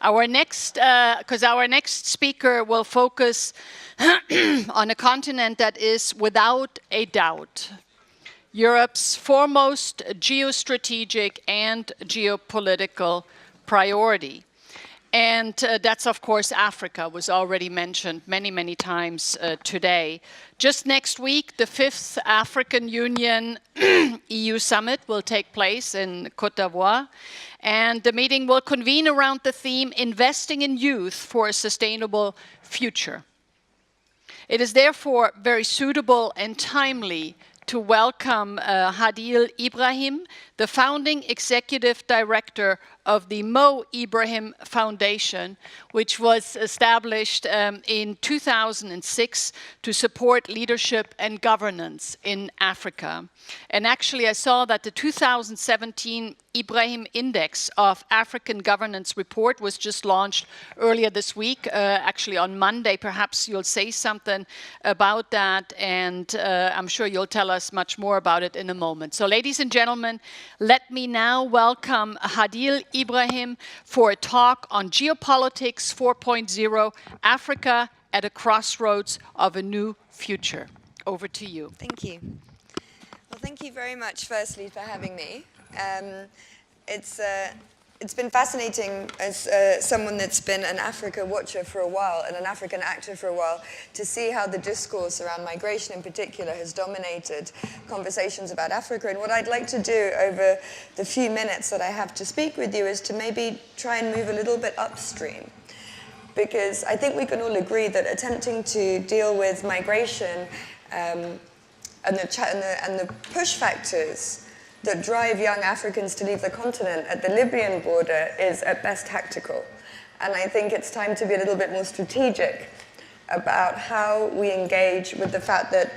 Because our next speaker will focus on a continent that is, without a doubt, Europe's foremost geostrategic and geopolitical priority. And that's, of course, Africa, was already mentioned many, many times today. Just next week, the 5th African Union EU Summit will take place in Côte d'Ivoire. And the meeting will convene around the theme, Investing in Youth for a Sustainable Future. It is therefore very suitable and timely to welcome Hadeel Ibrahim, the founding executive director of the Mo Ibrahim Foundation, which was established in 2006 to support leadership and governance in Africa. And actually, I saw that the 2017 Ibrahim Index of African Governance report was just launched earlier this week, actually on Monday. Perhaps you'll say something about that, and I'm sure you'll tell us much more about it in a moment. So ladies and gentlemen, let me now welcome Hadeel Ibrahim for a talk on Geopolitics 4.0, Africa at a Crossroads of a New Future. Over to you. Thank you. Well, thank you very much, firstly, for having me. It's been fascinating as someone that's been an Africa watcher for a while and an African actor for a while to see how the discourse around migration in particular has dominated conversations about Africa. And what I'd like to do over the few minutes that I have to speak with you is to maybe try and move a little bit upstream. Because I think we can all agree that attempting to deal with migration and the push factors that drive young Africans to leave the continent at the Libyan border is at best tactical. And I think it's time to be a little bit more strategic about how we engage with the fact that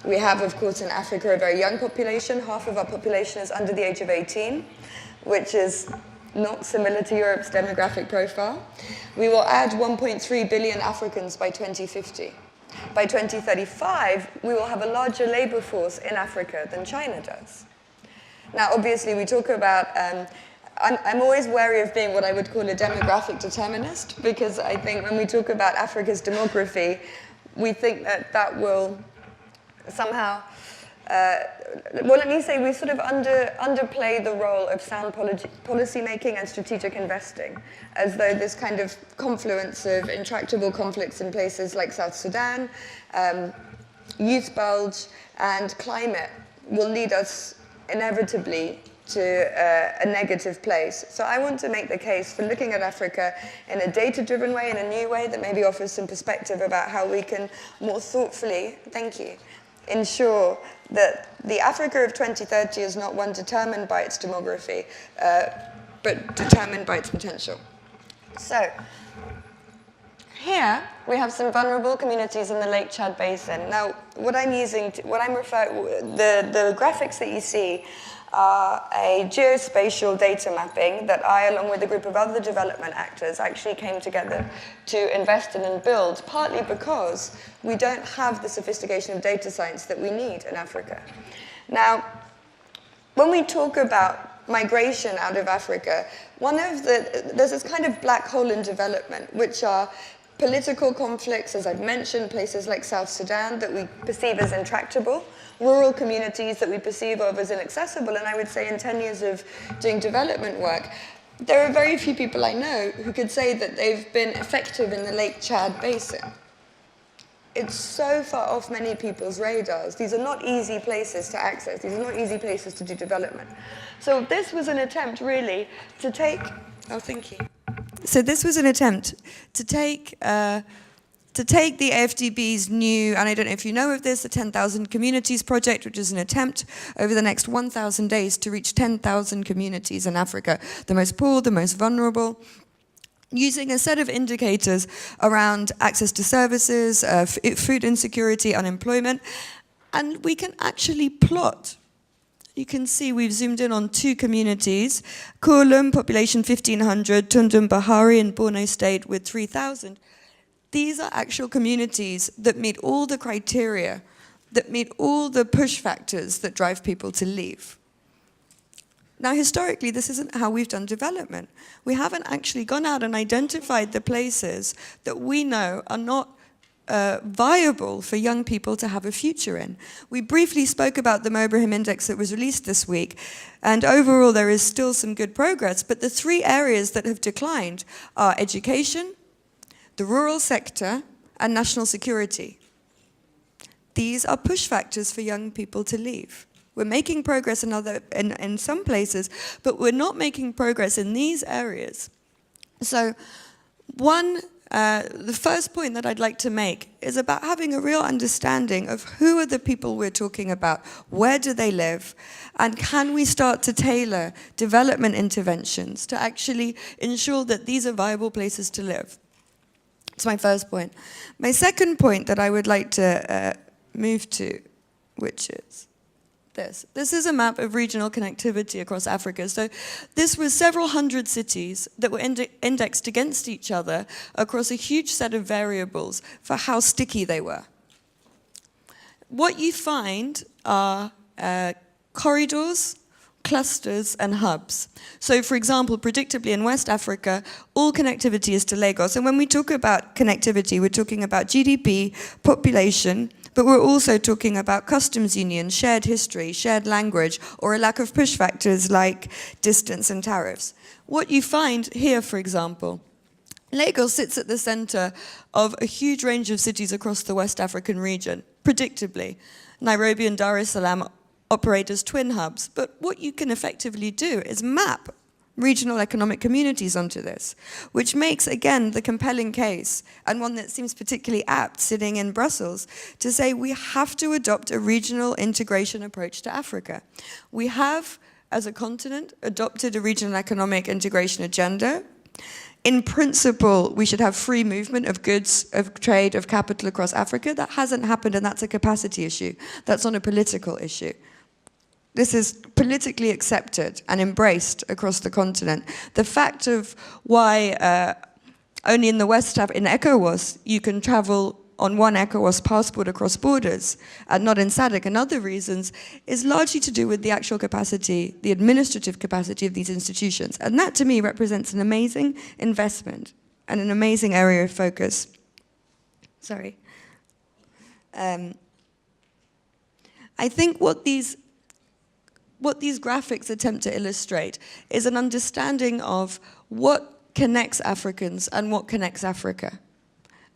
we have, of course, in Africa a very young population. Half of our population is under the age of 18, which is not similar to Europe's demographic profile. We will add 1.3 billion Africans by 2050. By 2035, we will have a larger labor force in Africa than China does. Now, obviously, we talk about, I'm always wary of being what I would call a demographic determinist, because I think when we talk about Africa's demography, we think that that will somehow, well, let me say we sort of underplay the role of sound policy making and strategic investing, as though this kind of confluence of intractable conflicts in places like South Sudan, youth bulge, and climate will lead us inevitably to a negative place. So I want to make the case for looking at Africa in a data-driven way, in a new way that maybe offers some perspective about how we can more thoughtfully, thank you, ensure that the Africa of 2030 is not one determined by its demography, but determined by its potential. So, here we have some vulnerable communities in the Lake Chad Basin. Now, what I'm using, the graphics that you see are a geospatial data mapping that I, along with a group of other development actors, actually came together to invest in and build, partly because we don't have the sophistication of data science that we need in Africa. Now, when we talk about migration out of Africa, there's this kind of black hole in development, which are political conflicts, as I've mentioned, places like South Sudan that we perceive as intractable, rural communities that we perceive of as inaccessible, and I would say in 10 years of doing development work, there are very few people I know who could say that they've been effective in the Lake Chad Basin. It's so far off many people's radars. These are not easy places to access. These are not easy places to do development. So this was an attempt, really, to take... Oh, thank you. So this was an attempt to take the AFDB's new, and I don't know if you know of this, the 10,000 Communities Project, which is an attempt over the next 1,000 days to reach 10,000 communities in Africa, the most poor, the most vulnerable, using a set of indicators around access to services, food insecurity, unemployment, and we can actually plot. You can see we've zoomed in on 2 communities, Kulum, population 1,500, Tundum Bahari in Borno State with 3,000. These are actual communities that meet all the criteria, that meet all the push factors that drive people to leave. Now, historically, this isn't how we've done development. We haven't actually gone out and identified the places that we know are not viable for young people to have a future in. We briefly spoke about the Ibrahim Index that was released this week, and overall there is still some good progress, but the 3 areas that have declined are education, the rural sector, and national security. These are push factors for young people to leave. We're making progress in some places, but we're not making progress in these areas. So the first point that I'd like to make is about having a real understanding of who are the people we're talking about, where do they live, and can we start to tailor development interventions to actually ensure that these are viable places to live. That's my first point. My second point that I would like to move to, which is this. This is a map of regional connectivity across Africa. So this was several hundred cities that were indexed against each other across a huge set of variables for how sticky they were. What you find are corridors, clusters, and hubs. So, for example, predictably in West Africa, all connectivity is to Lagos. And when we talk about connectivity, we're talking about GDP, population, but we're also talking about customs union, shared history, shared language, or a lack of push factors like distance and tariffs. What you find here, for example, Lagos sits at the center of a huge range of cities across the West African region, predictably. Nairobi and Dar es Salaam operate as twin hubs, but what you can effectively do is map regional economic communities onto this, which makes, again, the compelling case, and one that seems particularly apt sitting in Brussels, to say we have to adopt a regional integration approach to Africa. We have, as a continent, adopted a regional economic integration agenda. In principle, we should have free movement of goods, of trade, of capital across Africa. That hasn't happened, and that's a capacity issue. That's not a political issue. This is politically accepted and embraced across the continent. The fact of why only in the West, in ECOWAS, you can travel on one ECOWAS passport across borders and not in SADC and other reasons is largely to do with the actual capacity, the administrative capacity of these institutions. And that, to me, represents an amazing investment and an amazing area of focus. Sorry. I think what these graphics attempt to illustrate is an understanding of what connects Africans and what connects Africa.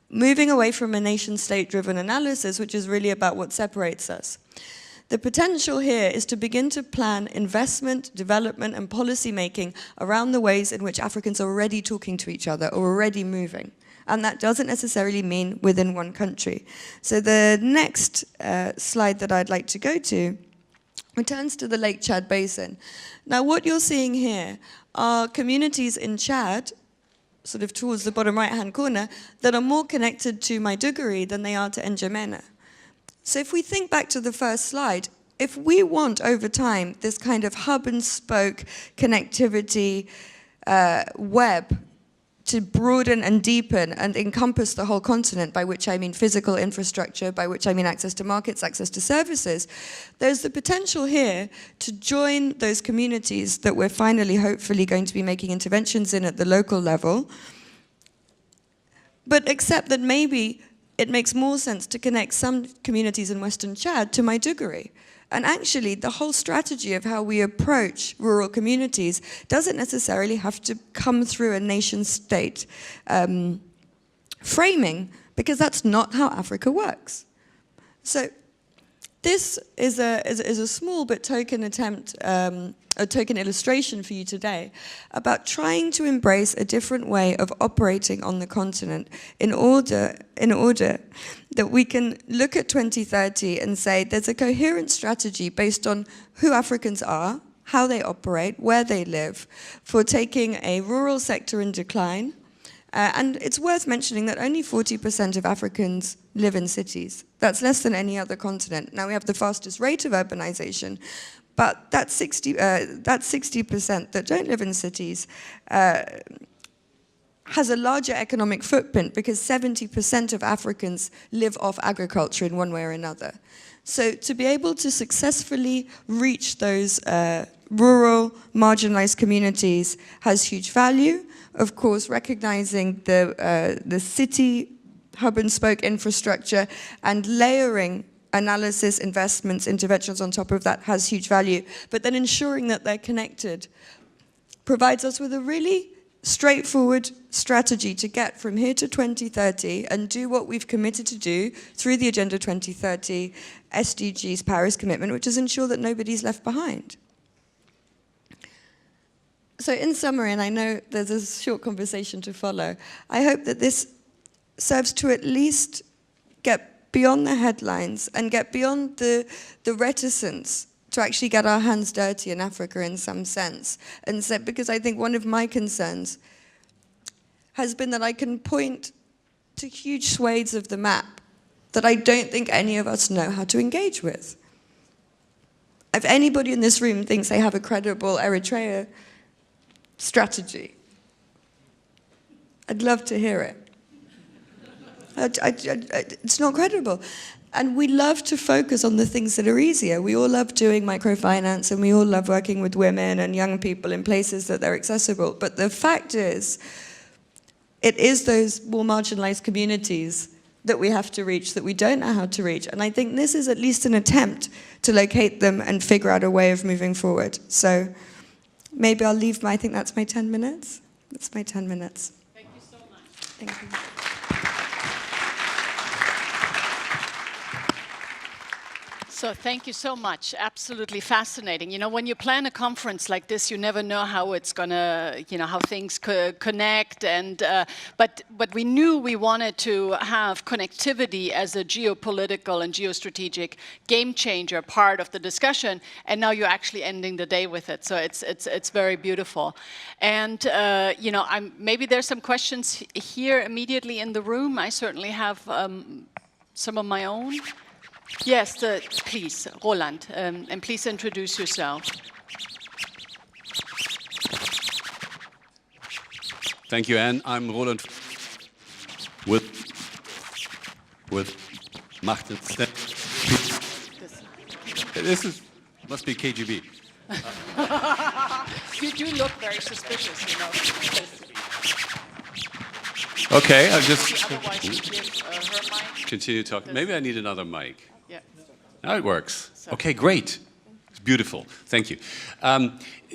Moving away from a nation-state-driven analysis, which is really about what separates us. The potential here is to begin to plan investment, development, and policy making around the ways in which Africans are already talking to each other or already moving. And that doesn't necessarily mean within one country. So the next slide that I'd like to go to returns to the Lake Chad Basin. Now, what you're seeing here are communities in Chad, sort of towards the bottom right-hand corner, that are more connected to Maiduguri than they are to N'Djamena. So if we think back to the first slide, if we want over time this kind of hub-and-spoke connectivity web to broaden and deepen and encompass the whole continent, by which I mean physical infrastructure, by which I mean access to markets, access to services, there's the potential here to join those communities that we're finally, hopefully, going to be making interventions in at the local level, but except that maybe it makes more sense to connect some communities in Western Chad to Maiduguri. And actually, the whole strategy of how we approach rural communities doesn't necessarily have to come through a nation-state framing, because that's not how Africa works. So this is a small but token attempt, a token illustration for you today about trying to embrace a different way of operating on the continent in order that we can look at 2030 and say there's a coherent strategy based on who Africans are, how they operate, where they live, for taking a rural sector in decline. And it's worth mentioning that only 40% of Africans live in cities. That's less than any other continent. Now, we have the fastest rate of urbanization, but that 60% that don't live in cities has a larger economic footprint because 70% of Africans live off agriculture in one way or another. So to be able to successfully reach those rural, marginalized communities has huge value. Of course, recognizing the city hub and spoke infrastructure and layering analysis, investments, interventions on top of that has huge value. But then ensuring that they're connected provides us with a really straightforward strategy to get from here to 2030 and do what we've committed to do through the Agenda 2030 SDGs Paris commitment, which is ensure that nobody's left behind. So in summary, and I know there's a short conversation to follow, I hope that this serves to at least get beyond the headlines and get beyond the reticence to actually get our hands dirty in Africa in some sense. And so, because I think one of my concerns has been that I can point to huge swathes of the map that I don't think any of us know how to engage with. If anybody in this room thinks they have a credible Eritrea strategy, I'd love to hear it. It's not credible. And we love to focus on the things that are easier. We all love doing microfinance, and we all love working with women and young people in places that they're accessible. But the fact is, it is those more marginalized communities that we have to reach, that we don't know how to reach. And I think this is at least an attempt to locate them and figure out a way of moving forward. So maybe I'll leave I think that's my 10 minutes. That's my 10 minutes. Thank you so much. Thank you. So thank you so much. Absolutely fascinating. You know, when you plan a conference like this, you never know how it's gonna, you know, how things connect. And but we knew we wanted to have connectivity as a geopolitical and geostrategic game changer part of the discussion. And now you're actually ending the day with it. So it's very beautiful. And you know, maybe there's some questions here immediately in the room. I certainly have some of my own. Yes, please, Roland, and please introduce yourself. Thank you, Anne. I'm Roland with Macht and Step. This must be KGB. You do look very suspicious, you know. Okay, I'll just Otherwise, you give her mic. continue talking. Maybe I need another mic. Yeah. Now it works. Okay, great. It's beautiful. Thank you.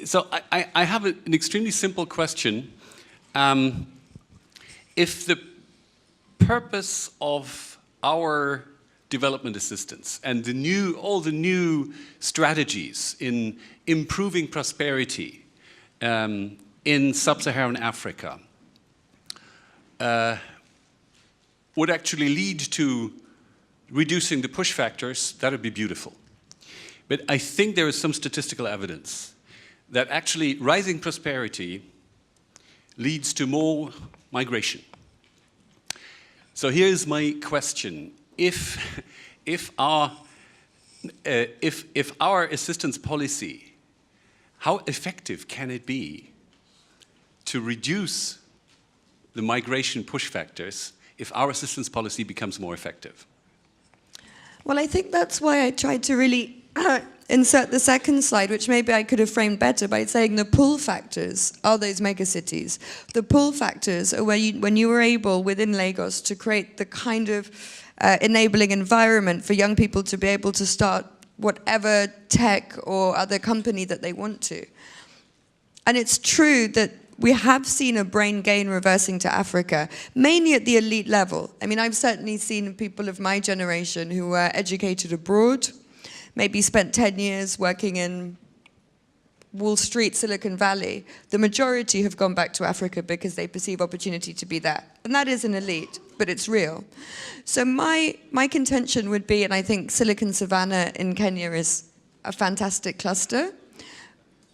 So I have an extremely simple question. If the purpose of our development assistance and all the new strategies in improving prosperity in sub-Saharan Africa would actually lead to reducing the push factors, that would be beautiful. But I think there is some statistical evidence that actually rising prosperity leads to more migration. So here's my question. If our assistance policy, how effective can it be to reduce the migration push factors if our assistance policy becomes more effective? Well, I think that's why I tried to really insert the second slide, which maybe I could have framed better by saying the pull factors are those megacities. The pull factors are when you were able within Lagos to create the kind of enabling environment for young people to be able to start whatever tech or other company that they want to. And it's true that we have seen a brain gain reversing to Africa, mainly at the elite level. I mean, I've certainly seen people of my generation who were educated abroad, maybe spent 10 years working in Wall Street, Silicon Valley. The majority have gone back to Africa because they perceive opportunity to be there. And that is an elite, but it's real. So my contention would be, and I think Silicon Savannah in Kenya is a fantastic cluster,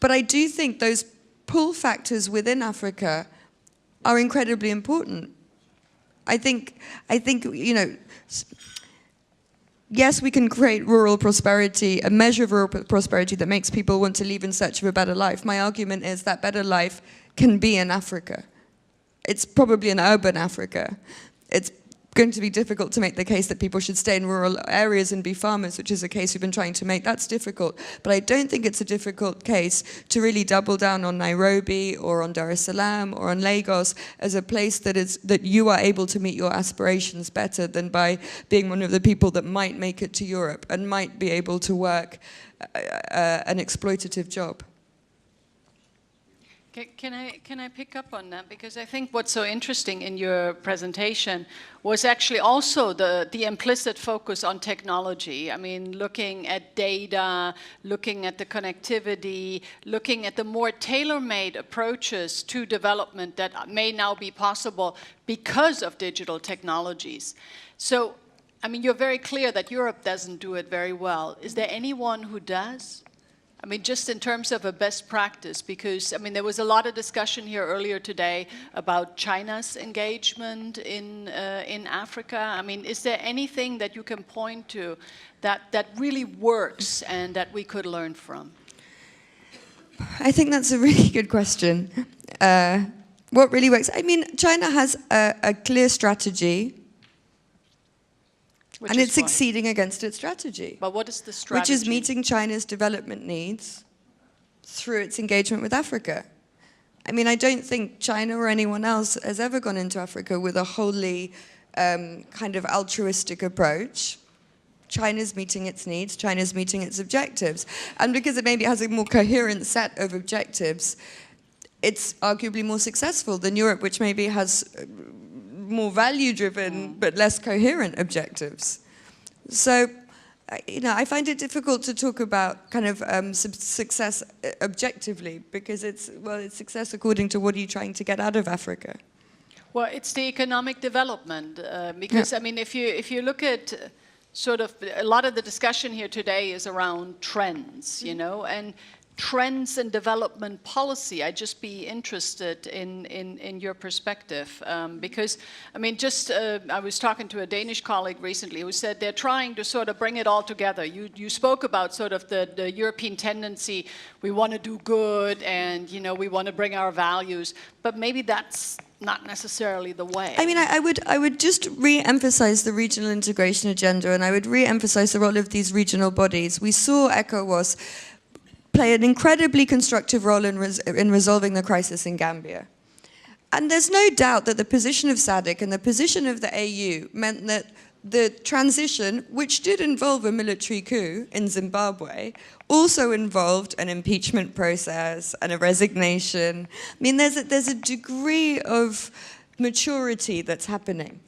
but I do think those pull factors within Africa are incredibly important. I think, you know, yes, we can create rural prosperity, a measure of rural prosperity that makes people want to leave in search of a better life. My argument is that better life can be in Africa. it's probably an urban Africa. It's going to be difficult to make the case that people should stay in rural areas and be farmers, which is a case we've been trying to make. That's difficult. But I don't think it's a difficult case to really double down on Nairobi or on Dar es Salaam or on Lagos as a place that you are able to meet your aspirations better than by being one of the people that might make it to Europe and might be able to work an exploitative job. Can I pick up on that? Because I think what's so interesting in your presentation was actually also the implicit focus on technology. I mean, looking at data, looking at the connectivity, looking at the more tailor-made approaches to development that may now be possible because of digital technologies. So, I mean, you're very clear that Europe doesn't do it very well. Is there anyone who does? I mean, just in terms of a best practice, because, I mean, there was a lot of discussion here earlier today about China's engagement in Africa. I mean, is there anything that you can point to that really works and that we could learn from? I think that's a really good question. What really works? I mean, China has a clear strategy. And it's succeeding against its strategy. But what is the strategy? Which is meeting China's development needs through its engagement with Africa. I mean, I don't think China or anyone else has ever gone into Africa with a wholly kind of altruistic approach. China's meeting its needs, China's meeting its objectives. And because it maybe has a more coherent set of objectives, it's arguably more successful than Europe, which maybe has more value-driven but less coherent objectives. So, you know, I find it difficult to talk about kind of success objectively because it's success according to what are you trying to get out of Africa. Well, it's the economic development because, I mean, if you look at sort of a lot of the discussion here today is around trends, you know, and trends in development policy. I'd just be interested in your perspective because, I mean, just I was talking to a Danish colleague recently who said they're trying to sort of bring it all together. You spoke about sort of the European tendency, we want to do good and, you know, we want to bring our values, but maybe that's not necessarily the way. I mean, I would just re-emphasize the regional integration agenda and I would re-emphasize the role of these regional bodies. We saw ECOWAS play an incredibly constructive role in resolving the crisis in Gambia. And there's no doubt that the position of SADC and the position of the AU meant that the transition, which did involve a military coup in Zimbabwe, also involved an impeachment process and a resignation. I mean, there's a degree of maturity that's happening.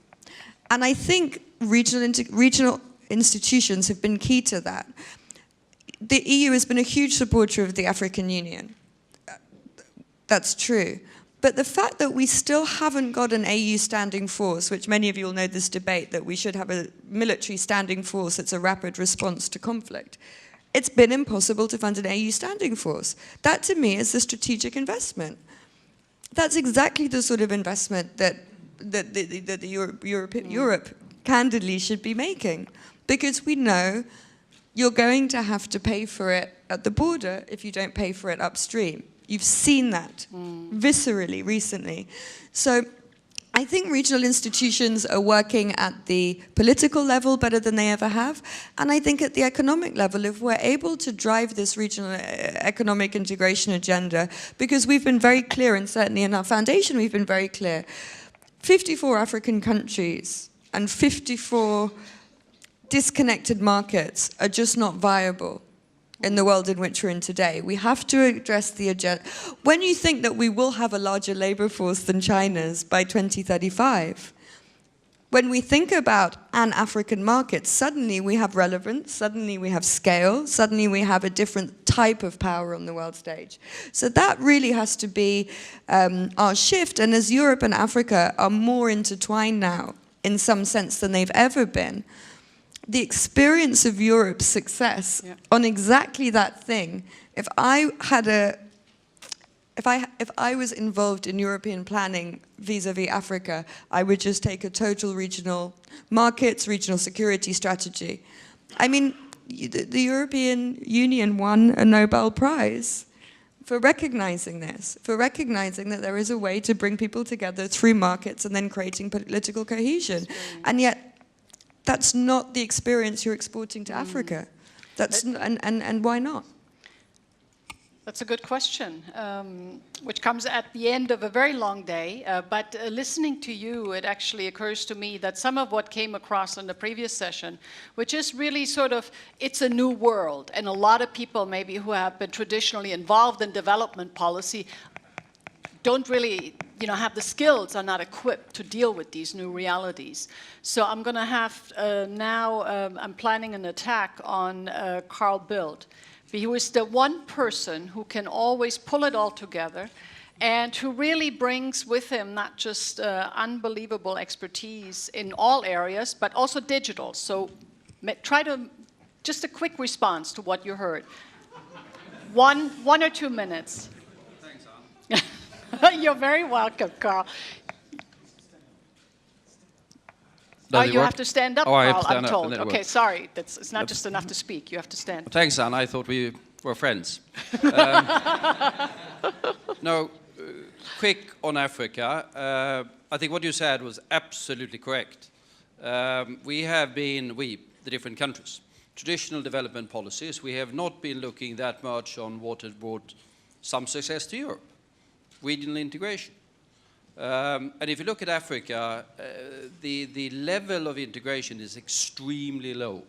And I think regional institutions have been key to that. The EU has been a huge supporter of the African Union. That's true. But the fact that we still haven't got an AU standing force, which many of you will know this debate, that we should have a military standing force that's a rapid response to conflict, it's been impossible to fund an AU standing force. That, to me, is a strategic investment. That's exactly the sort of investment that Europe candidly should be making. Because we know you're going to have to pay for it at the border if you don't pay for it upstream. You've seen that viscerally recently. So I think regional institutions are working at the political level better than they ever have. And I think at the economic level, if we're able to drive this regional economic integration agenda, because we've been very clear, and certainly in our foundation we've been very clear, 54 African countries and 54 disconnected markets are just not viable in the world in which we're in today. We have to address the agenda. When you think that we will have a larger labor force than China's by 2035, when we think about an African market, suddenly we have relevance, suddenly we have scale, suddenly we have a different type of power on the world stage. So that really has to be our shift. And as Europe and Africa are more intertwined now, in some sense, than they've ever been, the experience of Europe's success on exactly that thing, if I was involved in European planning vis-a-vis Africa, I would just take a total regional markets, regional security strategy. I mean, the European Union won a Nobel Prize for recognizing this, for recognizing that there is a way to bring people together through markets and then creating political cohesion. And yet, that's not the experience you're exporting to Africa. That's and why not? That's a good question, which comes at the end of a very long day. But listening to you, it actually occurs to me that some of what came across in the previous session, which is really sort of, it's a new world. And a lot of people maybe who have been traditionally involved in development policy don't really, have the skills, are not equipped to deal with these new realities. So I'm going to have now, I'm planning an attack on Carl Bildt. He is the one person who can always pull it all together and who really brings with him not just unbelievable expertise in all areas, but also digital. So try to, just a quick response to what you heard. One or 2 minutes. Thanks, Anne. You're very welcome, Carl. You have to stand up, Oh, I have Carl, to stand I'm up, told. and then it Okay, works. sorry. It's not just enough to speak. You have to stand. Thanks, Anne. I thought we were friends. No, quick on Africa. I think what you said was absolutely correct. We have been, the different countries, traditional development policies, we have not been looking that much on what has brought some success to Europe, regional integration. And if you look at Africa, the level of integration is extremely low.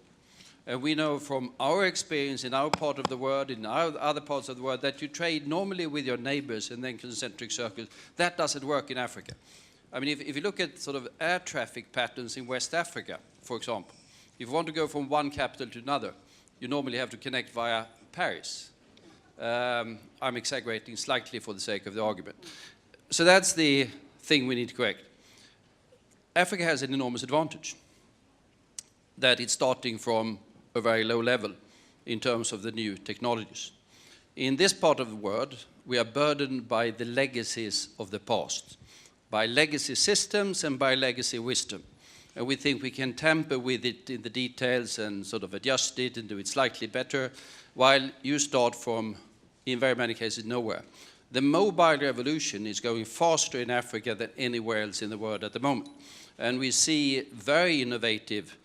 And we know from our experience in our part of the world, in our other parts of the world, that you trade normally with your neighbors and then concentric circles. That doesn't work in Africa. I mean, if you look at sort of air traffic patterns in West Africa, for example, if you want to go from one capital to another, you normally have to connect via Paris. I'm exaggerating slightly for the sake of the argument. So that's the thing we need to correct. Africa has an enormous advantage, that it's starting from a very low level in terms of the new technologies. In this part of the world, we are burdened by the legacies of the past, by legacy systems and by legacy wisdom. And we think we can tamper with it in the details and sort of adjust it and do it slightly better, while you start from, in very many cases, nowhere. The mobile revolution is going faster in Africa than anywhere else in the world at the moment. And we see very innovative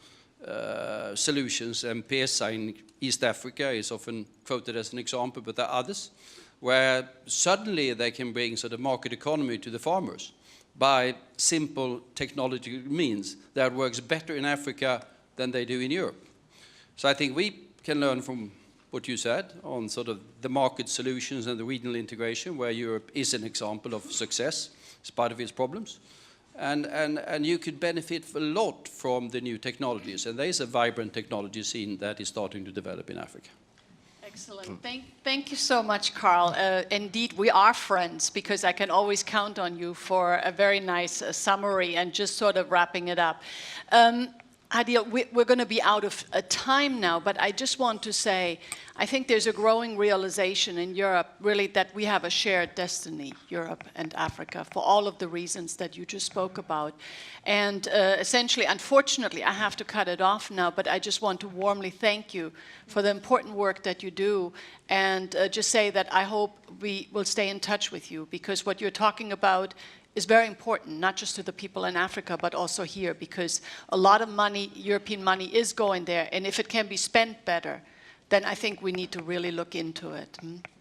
solutions, and PESA in East Africa is often quoted as an example, but there are others, where suddenly they can bring sort of market economy to the farmers by simple technological means that works better in Africa than they do in Europe. So I think we can learn from what you said on sort of the market solutions and the regional integration, where Europe is an example of success, in spite of its problems. And you could benefit a lot from the new technologies. And there is a vibrant technology scene that is starting to develop in Africa. Excellent. Thank you so much, Carl. Indeed, we are friends, because I can always count on you for a very nice summary and just sort of wrapping it up. Hadeel, we're going to be out of time now, but I just want to say, I think there's a growing realization in Europe, really, that we have a shared destiny, Europe and Africa, for all of the reasons that you just spoke about. And essentially, unfortunately, I have to cut it off now, but I just want to warmly thank you for the important work that you do, and just say that I hope we will stay in touch with you, because what you're talking about is very important, not just to the people in Africa, but also here, because a lot of money, European money, is going there, and if it can be spent better, then I think we need to really look into it.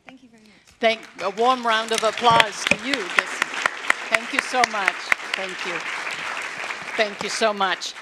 Thank you very much. A warm round of applause to you. Thank you so much. Thank you. Thank you so much.